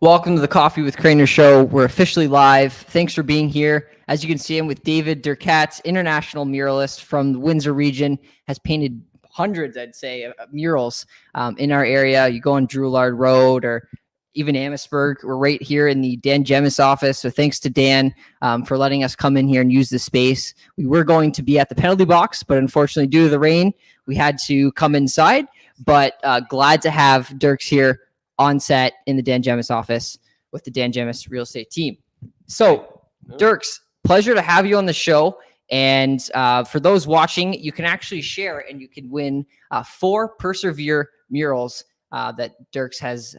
Welcome to the Coffee with Craner show. We're officially live. Thanks for being here. As you can see, I'm with David Derkatz, international muralist from the Windsor region, has painted hundreds, I'd say, of murals in our area. You go on Drulard Road or even Amherstburg. We're right here in the Dan Gemis office. So thanks to Dan for letting us come in here and use the space. We were going to be at the penalty box, but unfortunately, due to the rain, we had to come inside. But glad to have Derkz here on set in the Dan Gemis office with the Dan Gemis real estate team. So, Derkz, pleasure to have you on the show. And for those watching, you can actually share and you can win 4 Persevere murals that Derkz has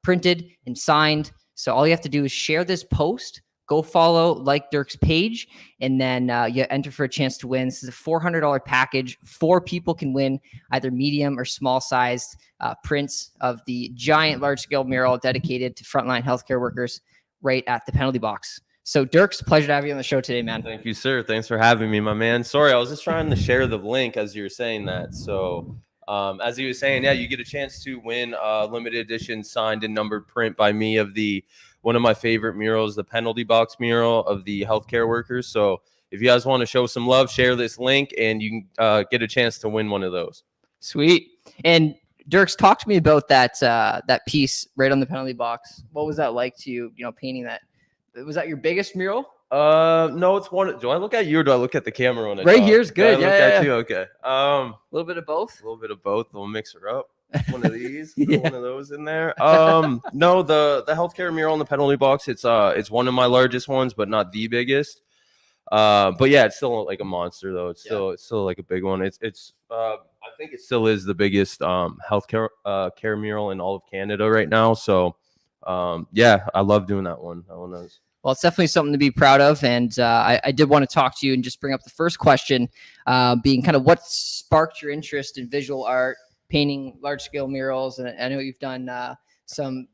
printed and signed. So all you have to do is share this post, go follow, like Derkz's page, and then you enter for a chance to win. This is a $400 package. 4 people can win either medium or small sized prints of the giant large scale mural dedicated to frontline healthcare workers right at the penalty box. So Derkz, pleasure to have you on the show today, man. Thank you, sir. Thanks for having me, my man. Sorry, I was just trying to share the link as you were saying that. So as he was saying, yeah, you get a chance to win a limited edition signed and numbered print by me of one of my favorite murals, the penalty box mural of the healthcare workers. So if you guys want to show some love, share this link and you can get a chance to win one of those. Sweet. And Derkz, talk to me about that piece right on the penalty box. What was that like to you, painting that? Was that your biggest mural? No, it's one. Do I look at you or do I look at the camera when I right talk? here's good. Do I look at you? Okay. A little bit of both. A little bit of both. We'll mix her up. One of these, one of those in there. No, the healthcare mural in the penalty box. It's one of my largest ones, but not the biggest. But yeah, it's still like a monster though. It's still like a big one. It's I think it still is the biggest healthcare care mural in all of Canada right now. So yeah, I love doing that one. That one is. Well, it's definitely something to be proud of. And I did want to talk to you and just bring up the first question, being kind of what sparked your interest in visual art, painting large-scale murals. And I know you've done some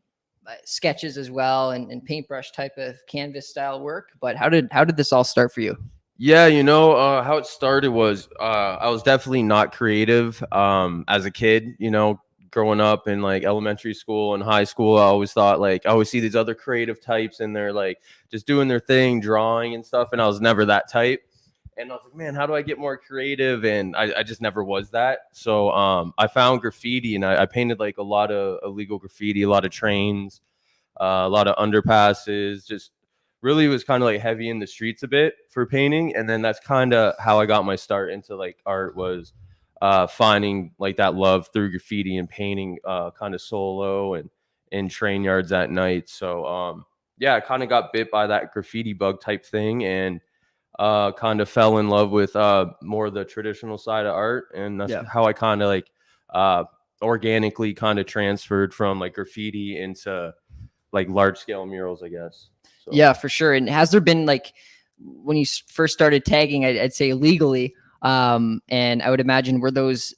sketches as well and paintbrush type of canvas style work. But how did this all start for you? Yeah, how it started was I was definitely not creative as a kid, growing up in like elementary school and high school. I always thought I always see these other creative types and they're like just doing their thing, drawing and stuff. And I was never that type. And I was like, man, how do I get more creative? And I just never was that. So I found graffiti and I painted like a lot of illegal graffiti, a lot of trains, a lot of underpasses, just really was kind of like heavy in the streets a bit for painting. And then that's kind of how I got my start into like art, was finding like that love through graffiti and painting kind of solo and in train yards at night. So yeah, I kind of got bit by that graffiti bug type thing and kind of fell in love with more of the traditional side of art. And that's how I kind of like organically kind of transferred from like graffiti into like large scale murals, I guess. So. Yeah, for sure. And has there been like, when you first started tagging, I'd say illegally, and I would imagine, were those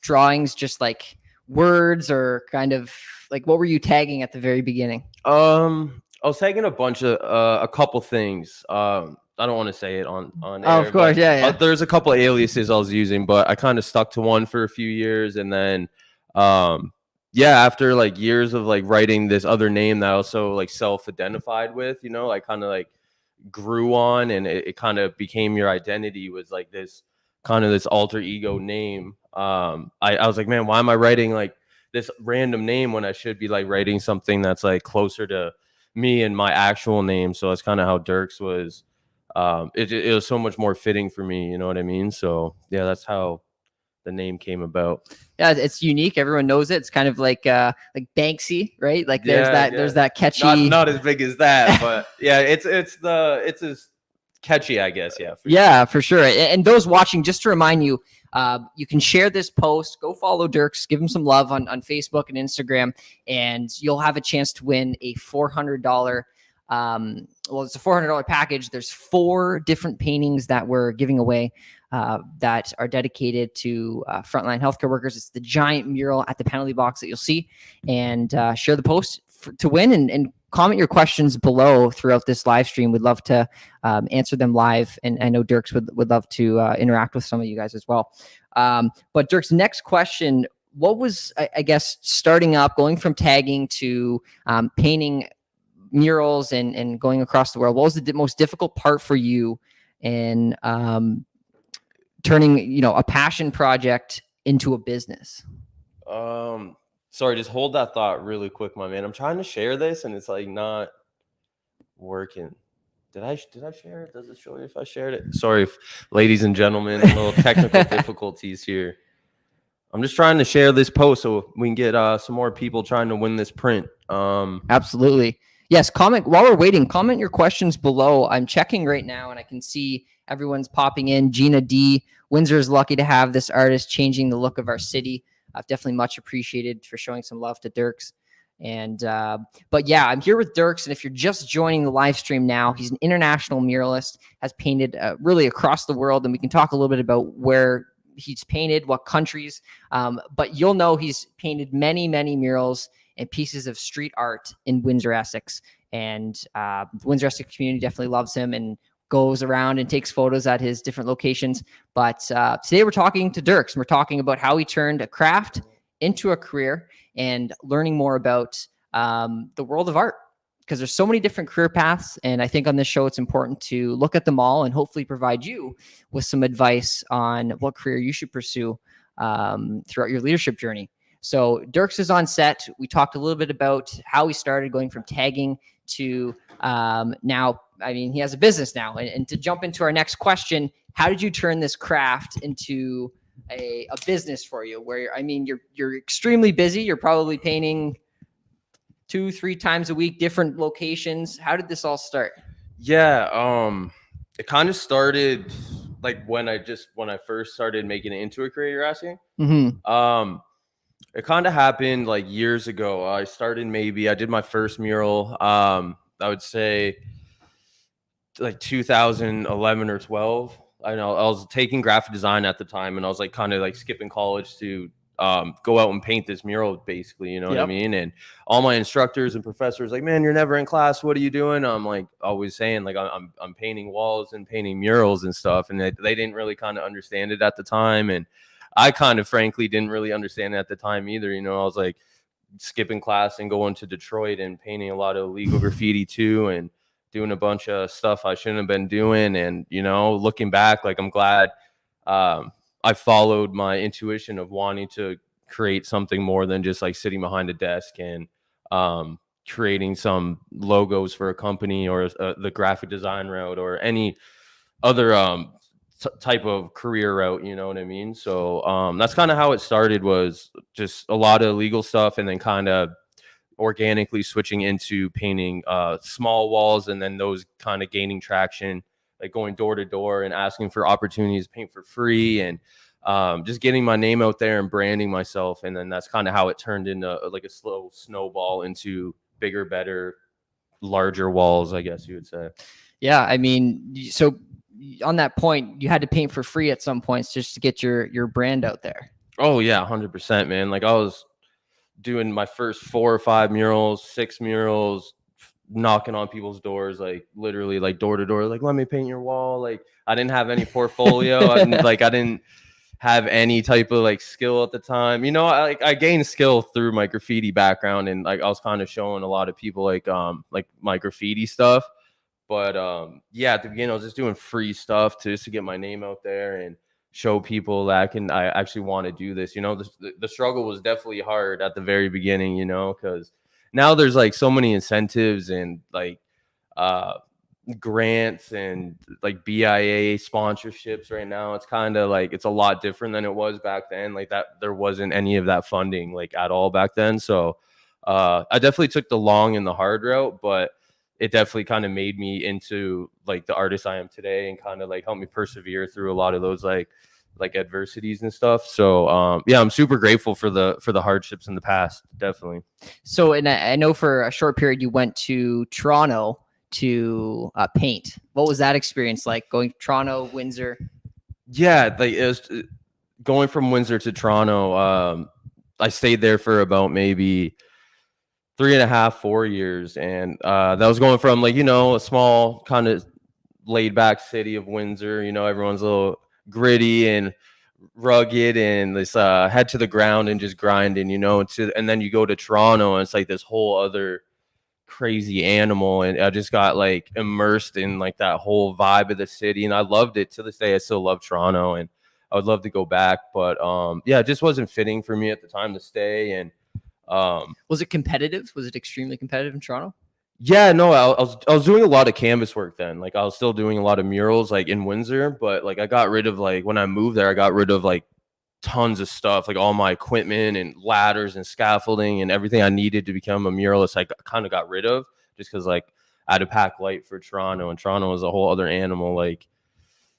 drawings just like words or kind of like, what were you tagging at the very beginning? I was tagging a bunch of a couple things. I don't want to say it on air. Oh, of course, yeah. There's a couple of aliases I was using, but I kind of stuck to one for a few years, and then after like years of like writing this other name that I also like self-identified with, I kind of like grew on, and it kind of became your identity, was like this kind of this alter ego name. I was like, man, why am I writing like this random name when I should be like writing something that's like closer to me and my actual name? So that's kind of how Derkz was. It was so much more fitting for me, you know what I mean? So yeah, that's how the name came about. Yeah, it's unique. Everyone knows it. It's kind of like Banksy, right? Like there's that catchy. Not as big as that, but yeah, it's as catchy, I guess. For sure. And those watching, just to remind you, you can share this post, go follow Derkz, give him some love on Facebook and Instagram, and you'll have a chance to win a $400. It's a $400 package. There's 4 different paintings that we're giving away that are dedicated to frontline healthcare workers. It's the giant mural at the penalty box that you'll see, and share the post to win, and comment your questions below throughout this live stream. We'd love to answer them live. And I know Derkz would love to interact with some of you guys as well. But Derkz, next question, what was, I guess, starting up, going from tagging to painting murals and going across the world? What was the most difficult part for you in turning, a passion project into a business? Sorry, just hold that thought really quick, my man. I'm trying to share this and it's like not working. Did I share it? Does it show you if I shared it? Sorry, ladies and gentlemen, a little technical difficulties here. I'm just trying to share this post so we can get some more people trying to win this print. Absolutely. Yes, comment while we're waiting. Comment your questions below. I'm checking right now, and I can see everyone's popping in. Gina D. Windsor is lucky to have this artist changing the look of our city. Definitely much appreciated for showing some love to Derkz. And but yeah, I'm here with Derkz, and if you're just joining the live stream now, he's an international muralist, has painted really across the world, and we can talk a little bit about where he's painted, what countries. But you'll know he's painted many, many murals and pieces of street art in Windsor-Essex. And the Windsor-Essex community definitely loves him and goes around and takes photos at his different locations. But today we're talking to Derkz, and we're talking about how he turned a craft into a career and learning more about the world of art, because there's so many different career paths. And I think on this show, it's important to look at them all and hopefully provide you with some advice on what career you should pursue throughout your leadership journey. So Derkz is on set. We talked a little bit about how he started going from tagging to now, I mean, he has a business now. And to jump into our next question, how did you turn this craft into a business for you? Where, I mean, you're extremely busy. You're probably painting 2-3 times a week, different locations. How did this all start? Yeah, it kind of started like when I first started making it into a career, you're asking? Mm-hmm. It kind of happened like years ago. I did my first mural, I would say like 2011 or 12. I know I was taking graphic design at the time, and I was like kind of like skipping college to go out and paint this mural, basically, you know what I mean? And all my instructors and professors like, man, you're never in class. What are you doing? I'm like always saying like I'm painting walls and painting murals and stuff. And they didn't really kind of understand it at the time. And I kind of frankly didn't really understand it at the time either. You know, I was like skipping class and going to Detroit and painting a lot of illegal graffiti too, and doing a bunch of stuff I shouldn't have been doing. And, you know, looking back, like I'm glad I followed my intuition of wanting to create something more than just like sitting behind a desk and creating some logos for a company or the graphic design route or any other type of career route, you know what I mean? So that's kind of how it started, was just a lot of legal stuff, and then kind of organically switching into painting small walls, and then those kind of gaining traction, like going door to door and asking for opportunities to paint for free, and just getting my name out there and branding myself. And then that's kind of how it turned into like a slow snowball into bigger, better, larger walls, I guess you would say. Yeah, I mean, so on that point, you had to paint for free at some points just to get your brand out there. Oh yeah, 100%, man. Like I was doing my first 4 or 5 murals, 6 murals, knocking on people's doors, like literally like door to door, like, let me paint your wall. Like I didn't have any portfolio. I didn't have any type of like skill at the time. You know, I gained skill through my graffiti background, and like I was kind of showing a lot of people like my graffiti stuff. But yeah, at the beginning I was just doing free stuff just to get my name out there and show people that I actually want to do this. You know, the struggle was definitely hard at the very beginning, you know, because now there's like so many incentives and like grants and like BIA sponsorships right now. It's kind of like, it's a lot different than it was back then. Like that, there wasn't any of that funding like at all back then. So I definitely took the long and the hard route, but it definitely kind of made me into like the artist I am today, and kind of like helped me persevere through a lot of those like adversities and stuff. So yeah, I'm super grateful for the hardships in the past, definitely. So, and I know for a short period you went to Toronto to paint. What was that experience like, going to Toronto, Windsor? Yeah, like it was going from Windsor to Toronto. I stayed there for about maybe 3.5, 4 years. And that was going from like, you know, a small kind of laid back city of Windsor, you know, everyone's a little gritty and rugged and this head to the ground and just grinding, you know. And then you go to Toronto and it's like this whole other crazy animal, and I just got like immersed in like that whole vibe of the city, and I loved it. To this day I still love Toronto, and I would love to go back, but yeah, it just wasn't fitting for me at the time to stay. And was it competitive? Was it extremely competitive in Toronto? yeah, no, I was doing a lot of canvas work then. Like I was still doing a lot of murals like in Windsor, but like I got rid of, like when I moved there, I got rid of like tons of stuff, like all my equipment and ladders and scaffolding and everything I needed to become a muralist. I kind of got rid of just because like I had to pack light for Toronto, and Toronto was a whole other animal. Like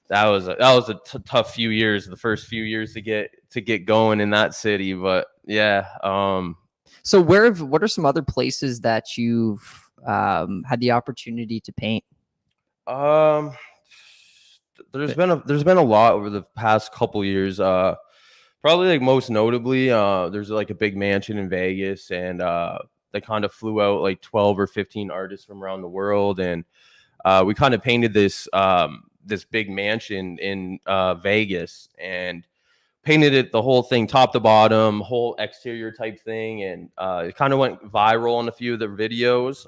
that was a tough few years, the first few years to get going in that city. But yeah. So what are some other places that you've had the opportunity to paint? There's been a lot over the past couple years. Probably like most notably, there's like a big mansion in Vegas, and they kind of flew out like 12 or 15 artists from around the world, and we kind of painted this big mansion in Vegas, and painted it, the whole thing, top to bottom, whole exterior type thing, and it kind of went viral on a few of the videos.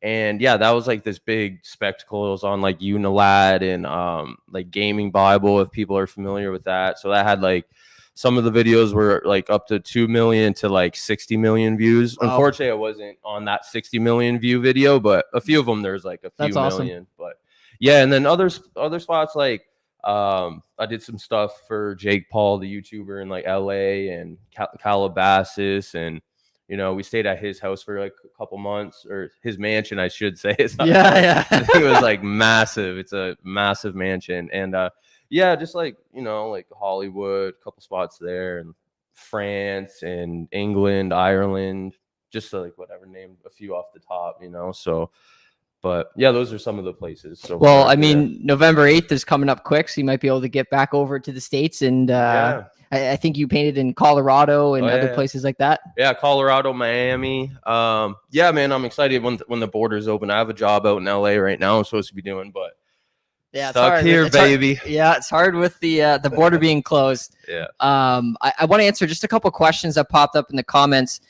And yeah, that was like this big spectacle. It was on like Unilad and like Gaming Bible, if people are familiar with that. So that had like, some of the videos were like up to 2 million to like 60 million views. Wow. Unfortunately, I wasn't on that 60 million view video, but a few of them there's like a few million. But yeah, and then other spots like I did some stuff for Jake Paul, the YouTuber in like LA and Calabasas, and you know, we stayed at his house for like a couple months, or his mansion, I should say. Yeah. I think it was like massive. It's a massive mansion. And yeah, just like, you know, like Hollywood, a couple spots there, and France and England, Ireland, just like whatever, name a few off the top, you know. So, but yeah, those are some of the places. So well, I mean, November 8th is coming up quick, so you might be able to get back over to the States. And yeah. I think you painted in Colorado and other places like that. Yeah, Colorado, Miami. Yeah, man, I'm excited when the borders open. I have a job out in LA right now I'm supposed to be doing, but yeah, stuck it's here, baby. Yeah, it's hard with the border being closed. Yeah. I want to answer just a couple questions that popped up in the comments.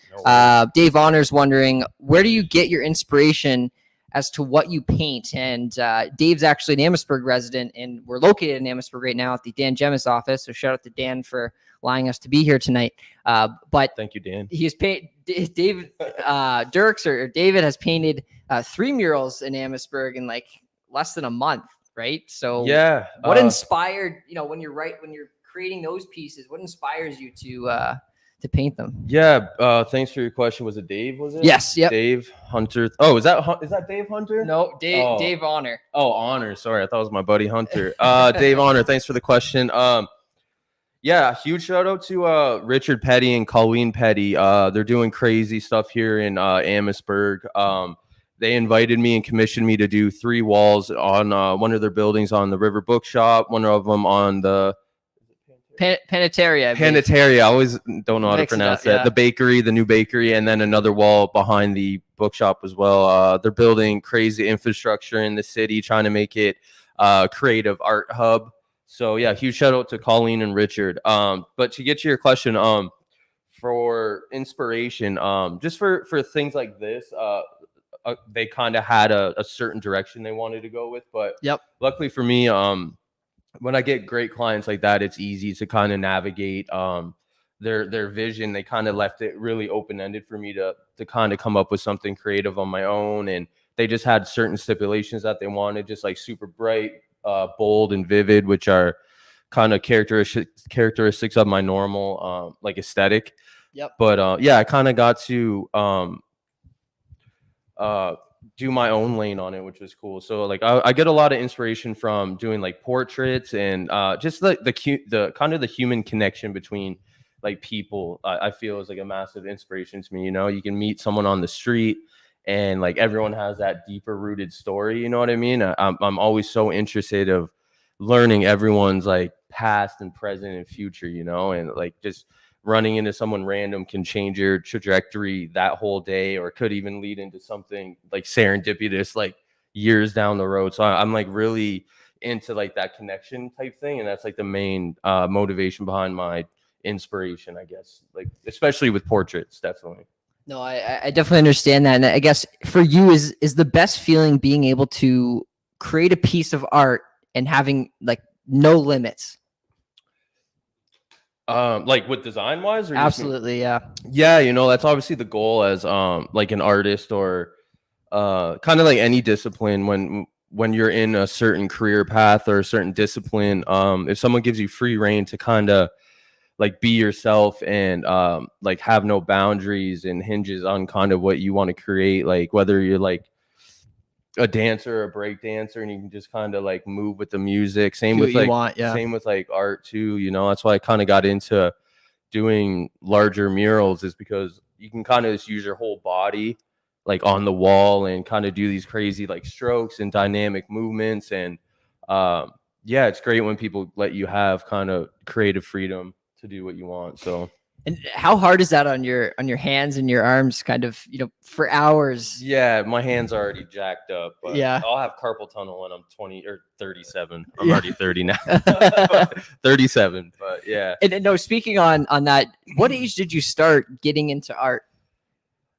Dave Honor's wondering, where do you get your inspiration as to what you paint? And Dave's actually an Amherstburg resident, and we're located in Amherstburg right now at the Dan Gemmis office. So shout out to Dan for allowing us to be here tonight. But thank you, Dan. He's painted David Derkz or David has painted 3 murals in Amherstburg in like less than a month, right? So yeah, what inspired, you know, when you're creating those pieces, what inspires you to paint them? Yeah, thanks for your question. Was it Dave? Was it? Yes. Yep. Dave Hunter. Oh, is that Dave Hunter? No, Dave Honor. Oh, Honor. Sorry, I thought it was my buddy Hunter. Dave Honor. Thanks for the question. Yeah, huge shout out to Richard Petty and Colleen Petty. They're doing crazy stuff here in Amherstburg. They invited me and commissioned me to do 3 walls on one of their buildings on the River Bookshop, one of them on the Panetaria. I always don't know how to pronounce that. Yeah. The bakery, the new bakery, and then another wall behind the bookshop as well. They're building crazy infrastructure in the city, trying to make it a creative art hub. So yeah, huge shout out to Colleen and Richard. But to get to your question, for inspiration, just for things like this, they kind of had a certain direction they wanted to go with. But luckily for me, when I get great clients like that, it's easy to kind of navigate their vision. They kind of left it really open-ended for me to kind of come up with something creative on my own. And they just had certain stipulations that they wanted, just like super bright, bold and vivid, which are kind of characteristics of my normal like aesthetic. But yeah, I kind of got to do my own lane on it, which was cool. So like I get a lot of inspiration from doing like portraits and just like the kind of the human connection between like people. I feel is like a massive inspiration to me. You know, you can meet someone on the street and like everyone has that deeper rooted story. You know what I mean? I'm always so interested of learning everyone's like past and present and future, you know, and like just running into someone random can change your trajectory that whole day, or could even lead into something like serendipitous like years down the road. So I'm like really into like that connection type thing, and that's like the main motivation behind my inspiration, I guess, like especially with portraits. Definitely. No, I definitely understand that. And I guess for you is the best feeling being able to create a piece of art and having like no limits. Like with design wise, or Absolutely, yeah. yeah, you know, that's obviously the goal as like an artist or kind of like any discipline when you're in a certain career path or a certain discipline. If someone gives you free reign to kind of like be yourself and like have no boundaries and hinges on kind of what you want to create, like whether you're like a dancer or a break dancer and you can just kind of like move with the music, same Do with what you like want, yeah. same with like art too, you know. That's why I kind of got into doing larger murals, is because you can kind of just use your whole body like on the wall and kind of do these crazy like strokes and dynamic movements. And yeah, it's great when people let you have kind of creative freedom to do what you want. So And how hard is that on your hands and your arms, kind of, for hours? yeah, my hands are already jacked up, but Yeah. I'll have carpal tunnel when I'm 20 or 37. I'm Yeah. already 30 now. 37, but yeah. And no, speaking on that, what age did you start getting into art?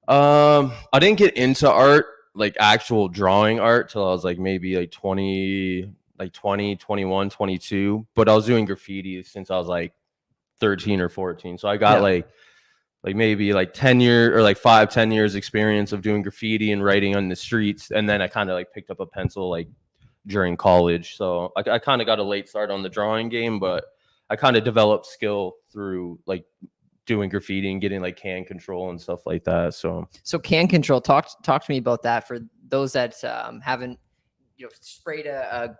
I didn't get into art, like actual drawing art, till I was like maybe like 20, 21, 22. But I was doing graffiti since I was like 13 or 14. So I got like maybe like 10 years or like 5-10 years experience of doing graffiti and writing on the streets. And then I kind of like picked up a pencil like during college. So I kind of got a late start on the drawing game, but I kind of developed skill through like doing graffiti and getting like can control and stuff like that. So can control, talk to me about that for those that haven't sprayed a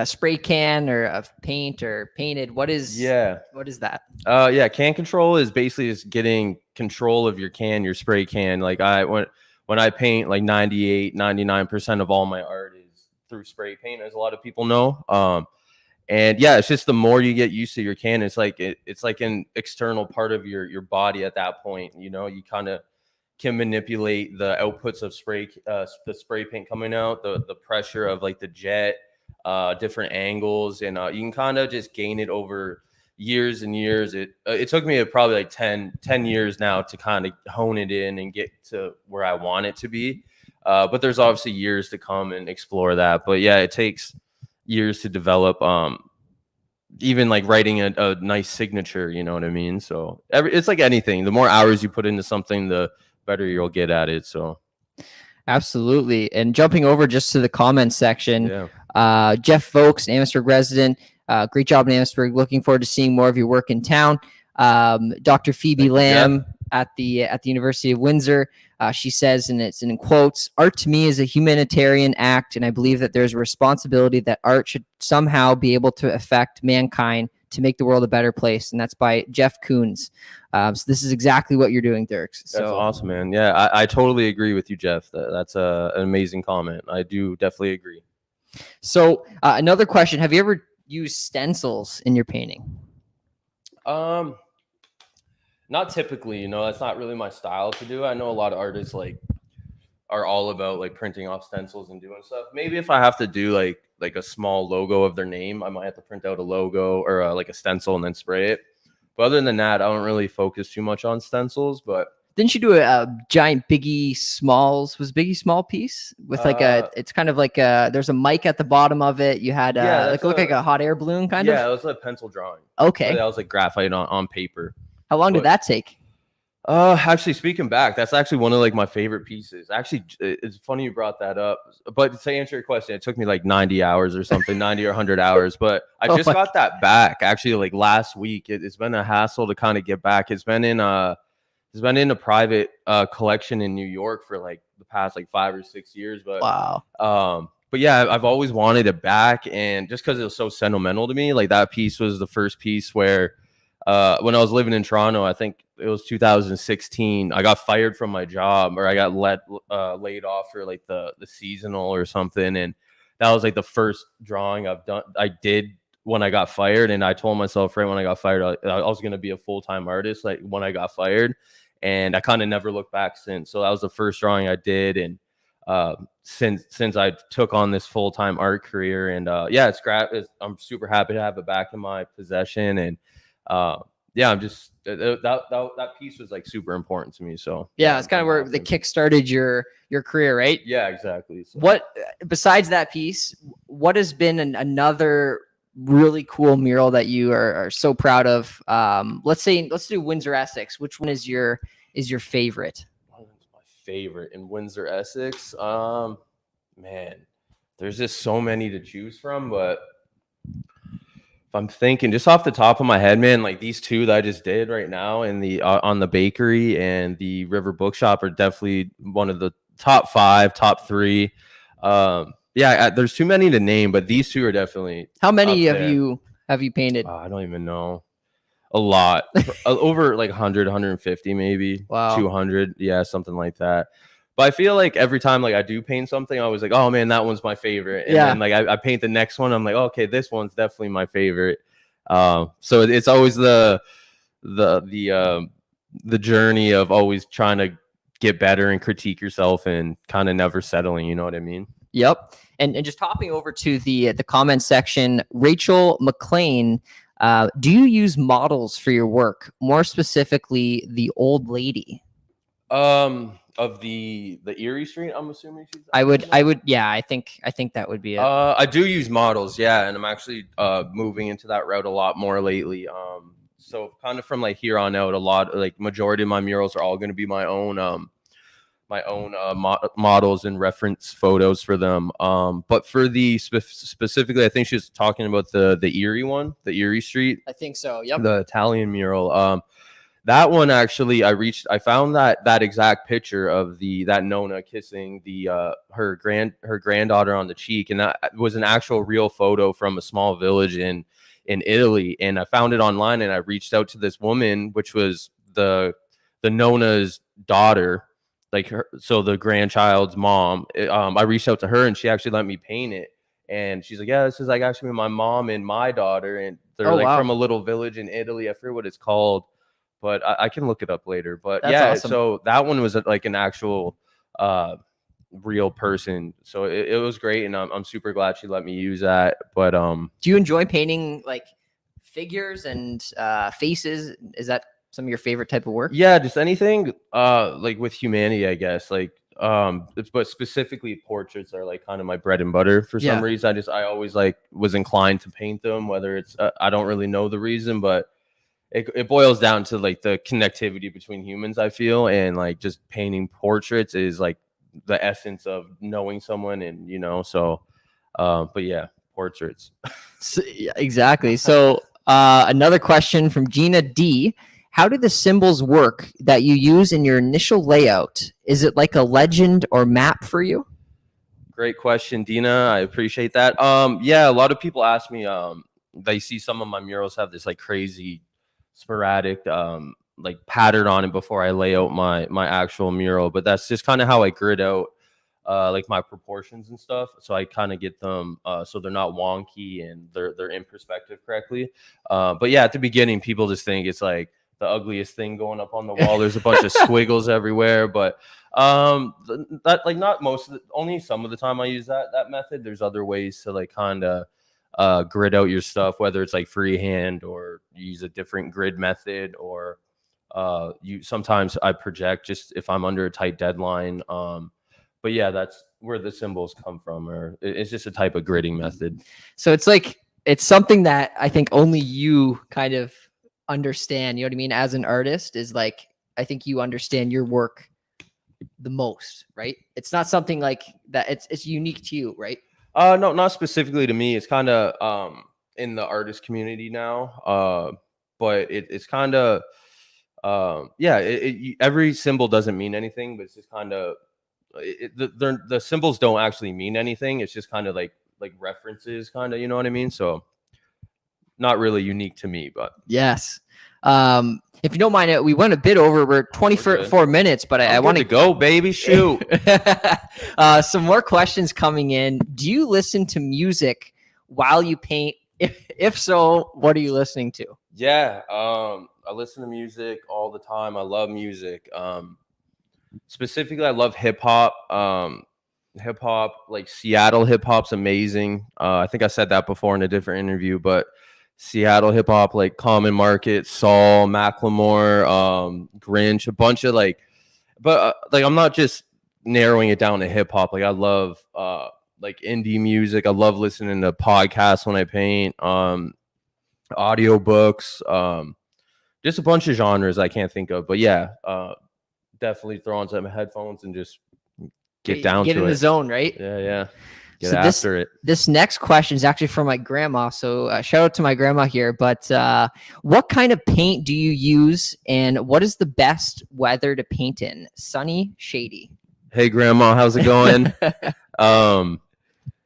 spray can or a paint or painted. What is that? Yeah, can control is basically just getting control of your can, your spray can. Like when I paint, like 99% of all my art is through spray paint, as a lot of people know. And yeah, it's just the more you get used to your can, it's like it's like an external part of your body at that point. You know, you kind of can manipulate the outputs of the spray paint coming out, the pressure of like the jet, different angles, and you can kind of just gain it over years and years. It took me probably like 10 years now to kind of hone it in and get to where I want it to be. But there's obviously years to come and explore that. But yeah, it takes years to develop. Even like writing a nice signature, you know what I mean? So it's like anything. The more hours you put into something, the better you'll get at it. So absolutely. And jumping over just to the comments section, Jeff Folks, Amherstburg resident, great job in Amherstburg. Looking forward to seeing more of your work in town. Dr. Phoebe Lamb at the University of Windsor, she says, and it's in quotes, "Art to me is a humanitarian act, and I believe that there's a responsibility that art should somehow be able to affect mankind to make the world a better place." And that's by Jeff Koons. So this is exactly what you're doing, Derkz. So that's awesome, man. Yeah, I totally agree with you, Jeff. That's an amazing comment. I do definitely agree. So another question: have you ever used stencils in your painting? Not typically, you know, that's not really my style to do. I know a lot of artists like are all about like printing off stencils and doing stuff. Maybe if I have to do like a small logo of their name, I might have to print out a logo or like a stencil and then spray it. But other than that, I don't really focus too much on stencils. But didn't you do a giant Biggie Smalls? Was Biggie Small piece with like it's kind of like there's a mic at the bottom of it. You had looked like a hot air balloon kind of. Yeah, it was a pencil drawing. Okay, so that was like graphite on paper. How long did that take? Actually, speaking back, that's actually one of like my favorite pieces. Actually, it's funny you brought that up. But to answer your question, it took me like 90 hours or something, 90 or 100 hours. But I just got that back actually like last week. It's been a hassle to kind of get back. It's been in a private collection in New York for like the past like 5 or 6 years. But wow. But yeah, I've always wanted it back, and just because it was so sentimental to me, like that piece was the first piece where. When I was living in Toronto, I think it was 2016, I got fired from my job, or I got laid off for like the seasonal or something. And that was like the first drawing I did when I got fired. And I told myself right when I got fired, I was going to be a full-time artist, like when I got fired. And I kind of never looked back since. So that was the first drawing I did. And since I took on this full-time art career. And yeah, I'm super happy to have it back in my possession. And yeah, I'm just that piece was like super important to me. So yeah, it's kind of where the kick started your career, right? Yeah, exactly. So. What besides that piece, what has been another really cool mural that you are so proud of? Let's do Windsor-Essex. Which one is your favorite? My favorite in Windsor-Essex? Man, there's just so many to choose from, but if I'm thinking just off the top of my head, man, like these two that I just did right now in the on the bakery and the River Bookshop are definitely one of the top 5, top 3. Yeah, there's too many to name, but these two are definitely. How many have you painted? I don't even know. A lot. Over like 100, 150 maybe. Wow. 200. Yeah, something like that. But I feel like every time like I do paint something, I was like, oh man, that one's my favorite. And then like I paint the next one, I'm like, oh, okay, this one's definitely my favorite. So it's always the journey of always trying to get better and critique yourself and kind of never settling, you know what I mean? Yep. And just hopping over to the comment section, Rachel McLean, do you use models for your work? More specifically, the old lady. Of the Erie Street, I'm assuming she's. I would. Yeah, I think that would be it. I do use models, yeah, and I'm actually moving into that route a lot more lately. So kind of from like here on out, a lot like majority of my murals are all going to be my own models and reference photos for them. But for the specifically, I think she was talking about the Erie one, the Erie Street. I think so. Yep. The Italian mural. That one actually, I found that exact picture of that Nona kissing her granddaughter on the cheek, and that was an actual real photo from a small village in Italy. And I found it online, and I reached out to this woman, which was the Nona's daughter, like her, so the grandchild's mom. I reached out to her, and she actually let me paint it. And she's like, yeah, this is like actually my mom and my daughter, and they're from a little village in Italy. I forget what it's called, but I can look it up later. But that's awesome. So that one was like an actual real person. So it was great, and I'm super glad she let me use that. But do you enjoy painting like figures and faces? Is that some of your favorite type of work? Yeah, just anything like with humanity, I guess. Like but specifically portraits are like kind of my bread and butter for some reason. I always like was inclined to paint them, whether it's I don't really know the reason, but it boils down to like the connectivity between humans, I feel, and like just painting portraits is like the essence of knowing someone, and you know, so but yeah, portraits. So, yeah, exactly. So another question from Gina D. How do the symbols work that you use in your initial layout? Is it like a legend or map for you? Great question, Dina. I appreciate that. Yeah, a lot of people ask me, they see some of my murals have this like crazy sporadic like pattern on it before I lay out my actual mural, but that's just kind of how I grid out like my proportions and stuff, so I kind of get them so they're not wonky and they're in perspective correctly. But yeah, at the beginning people just think it's like the ugliest thing going up on the wall. There's a bunch of squiggles everywhere, but that like not only some of the time I use that method. There's other ways to like kind of grid out your stuff, whether it's like freehand or use a different grid method, or sometimes I project just if I'm under a tight deadline. But yeah, that's where the symbols come from, or it's just a type of gridding method. So it's something that I think only you kind of understand, you know what I mean? As an artist, is like, I think you understand your work the most, right? It's not something like that. It's unique to you, right? No, not specifically to me. It's kind of in the artist community now. But it's kind of every symbol doesn't mean anything, but it's just kind of the symbols don't actually mean anything. It's just kind of like references, kind of, you know what I mean? So not really unique to me, but yes. If you don't mind, we went a bit over. We're 24 minutes, but I want to go, baby. Shoot. Some more questions coming in. Do you listen to music while you paint? If so, what are you listening to? Yeah, I listen to music all the time. I love music. Specifically, I love hip hop. hip hop, like Seattle hip hop's amazing. I think I said that before in a different interview, but Seattle hip hop, like Common Market, Saul, Macklemore, Grinch, a bunch of like I'm not just narrowing it down to hip hop. Like I love like indie music. I love listening to podcasts when I paint, audiobooks, just a bunch of genres I can't think of. But yeah, definitely throw on some headphones and just get down get to in it. the zone, right? Yeah. Get So after it. This next question is actually from my grandma. So shout out to my grandma here. But what kind of paint do you use, and what is the best weather to paint in? Sunny, shady. Hey grandma, how's it going?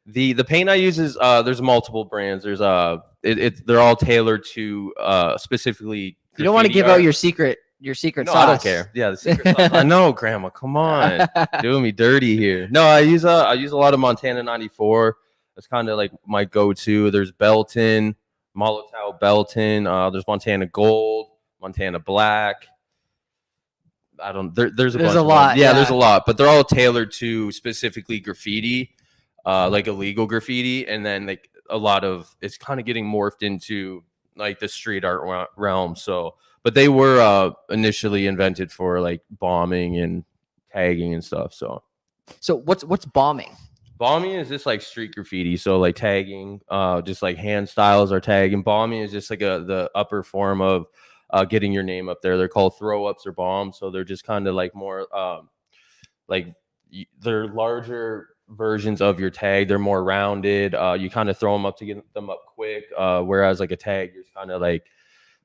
The paint I use is there's multiple brands. There's they're all tailored to specifically. You don't want to give out your secret sauce. I don't care. Yeah, the secret sauce. I know, grandma. Come on, doing me dirty here. No, I use a lot of Montana 94. That's kind of like my go-to. There's Belton, Molotov Belton. There's Montana Gold, Montana Black. There's a lot. Yeah, there's a lot, but they're all tailored to specifically graffiti, like illegal graffiti, and then like a lot of it's kind of getting morphed into like the street art realm. So, but they were initially invented for like bombing and tagging and stuff. So what's bombing? Bombing is just like street graffiti. So like tagging, just like hand styles are tagging. Bombing is just like the upper form of getting your name up there. They're called throw ups or bombs. So they're just kind of like more they're larger versions of your tag. They're more rounded. You kind of throw them up to get them up quick. Whereas like a tag, you're kind of like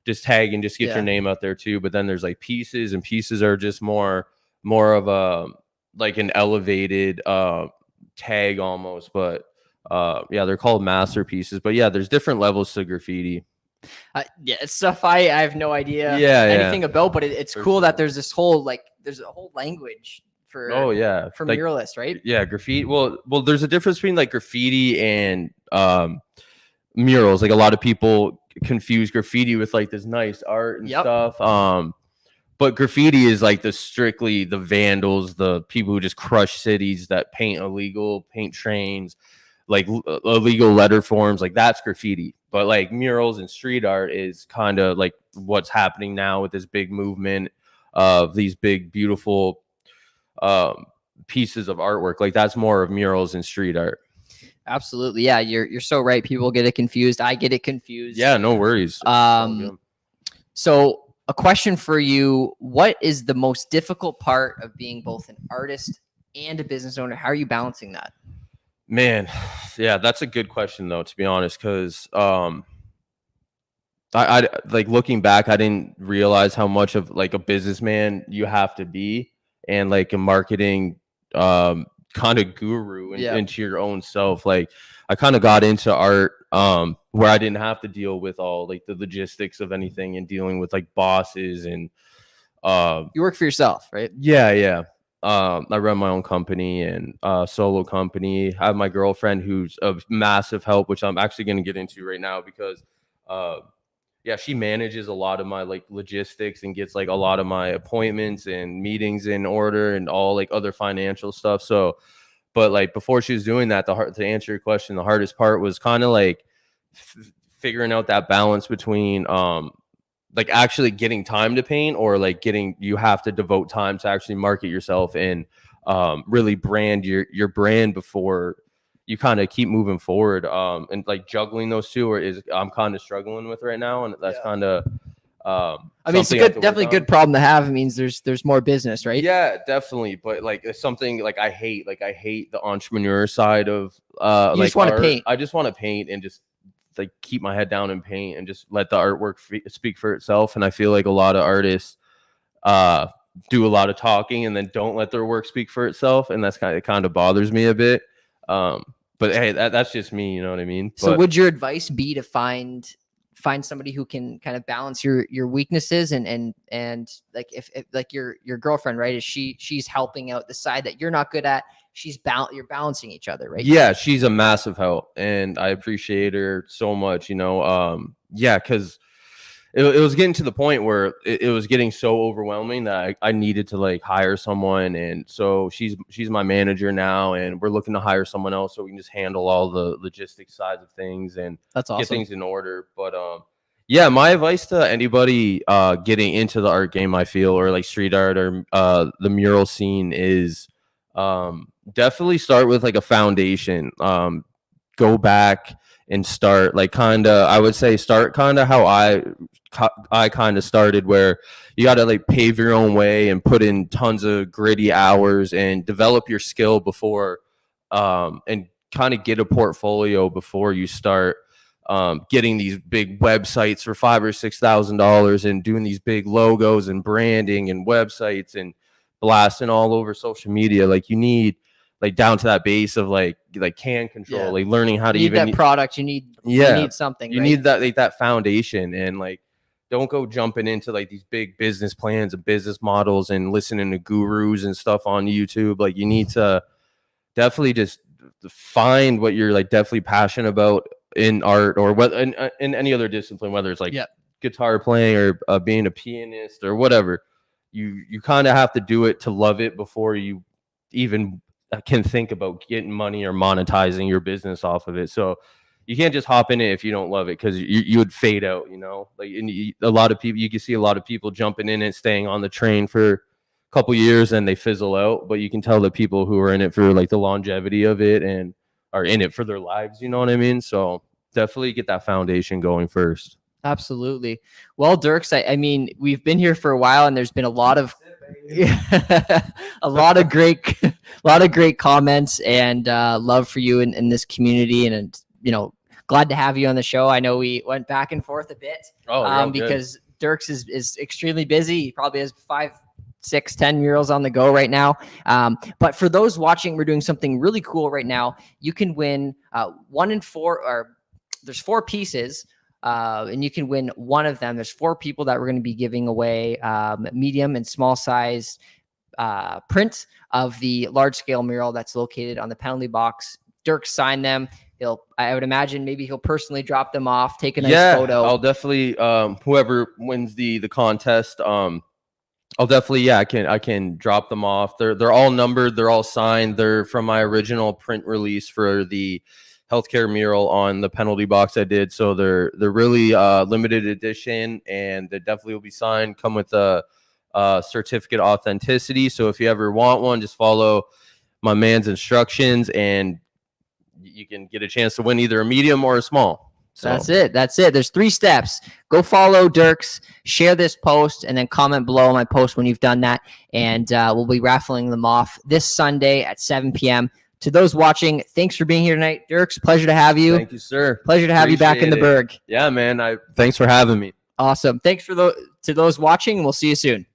just tag and just get your name out there too. But then there's like pieces, and pieces are just more of a like an elevated tag almost. But yeah, they're called masterpieces. But yeah, there's different levels to graffiti. Yeah, it's stuff I have no idea anything about, but it's cool that there's this whole there's a whole language for for like, muralists, right? Yeah, graffiti. Well, there's a difference between like graffiti and murals. Like a lot of people confuse graffiti with like this nice art and stuff. But graffiti is like strictly the vandals, the people who just crush cities, that paint trains, like illegal letter forms. Like that's graffiti. But like murals and street art is kind of like what's happening now with this big movement of these big, beautiful pieces of artwork. Like that's more of murals and street art. Absolutely. Yeah, you're so right. People get it confused. I get it confused. Yeah, no worries. So a question for you: what is the most difficult part of being both an artist and a business owner? How are you balancing that? Man, yeah, that's a good question though, to be honest, because I like looking back, I didn't realize how much of like a businessman you have to be, and like a marketing kind of guru into your own self. Like I kind of got into art where I didn't have to deal with all like the logistics of anything and dealing with like bosses and you work for yourself, right? Yeah. I run my own company and solo company. I have my girlfriend who's a massive help, which I'm actually going to get into right now because she manages a lot of my like logistics and gets like a lot of my appointments and meetings in order and all like other financial stuff. So, but like before she was doing that, to answer your question, the hardest part was kind of like figuring out that balance between like actually getting time to paint, or like you have to devote time to actually market yourself and really brand your brand before you kind of keep moving forward. And like juggling those two I'm kind of struggling with right now. And that's kind of, I mean, it's definitely a good problem to have. It means there's more business, right? Yeah, definitely. But like it's something like I hate the entrepreneur side of you just want to paint. I just want to paint and just like keep my head down and paint and just let the artwork speak for itself. And I feel like a lot of artists do a lot of talking and then don't let their work speak for itself, and it kind of bothers me a bit. But hey, that's just me, you know what I mean? So would your advice be to find somebody who can kind of balance your weaknesses and like if like your girlfriend, right? Is she's helping out the side that you're not good at? You're balancing each other, right? Yeah, she's a massive help, and I appreciate her so much, you know. Because it was getting to the point where it was getting so overwhelming that I needed to like hire someone. And so she's my manager now, and we're looking to hire someone else so we can just handle all the logistics sides of things and That's awesome. get things in order. But yeah, my advice to anybody getting into the art game, I feel, or like street art or the mural scene is definitely start with like a foundation. Go back and start like I would say start how I kind of started, where you got to like pave your own way and put in tons of gritty hours and develop your skill before and kind of get a portfolio before you start getting these big websites for $5,000 or $6,000 and doing these big logos and branding and websites and blasting all over social media. Like you need like down to that base of like can control, like learning how to you need even that product. You need something. You need that like that foundation, and like don't go jumping into like these big business plans and business models and listening to gurus and stuff on YouTube. Like you need to definitely just find what you're like definitely passionate about in art or what in any other discipline, whether it's like guitar playing or being a pianist or whatever. You kind of have to do it to love it before you even can think about getting money or monetizing your business off of it. So you can't just hop in it if you don't love it, because you would fade out, you know. Like a lot of people, you can see a lot of people jumping in it, staying on the train for a couple years, and they fizzle out. But you can tell the people who are in it for like the longevity of it and are in it for their lives, you know what I mean? So definitely get that foundation going first. Absolutely. Well, Derkz, I mean, we've been here for a while, and there's been a lot of a lot of great comments and love for you in this community, and you know, glad to have you on the show. I know we went back and forth a bit because Derkz is extremely busy. He probably has 5, 6, 10 murals on the go right now. But for those watching, we're doing something really cool right now. You can win 1 in 4, or there's 4 pieces. And you can win one of them. There's 4 people that we're going to be giving away medium and small size prints of the large scale mural that's located on the penalty box. Derkz signed them. I would imagine maybe he'll personally drop them off, take a nice photo. I'll definitely whoever wins the contest, I'll definitely I can drop them off. They're all numbered, they're all signed. They're from my original print release for the healthcare mural on the penalty box I did. So they're really limited edition, and they definitely will be signed, come with a certificate authenticity. So if you ever want one, just follow my man's instructions and you can get a chance to win either a medium or a small. So That's it. There's 3 steps. Go follow Derkz, share this post, and then comment below my post when you've done that. And we'll be raffling them off this Sunday at 7 p.m. To those watching, thanks for being here tonight. Derkz, pleasure to have you. Thank you, sir. Pleasure to have you back in the Berg. Yeah, man. Thanks for having me. Awesome. Thanks to those watching. We'll see you soon.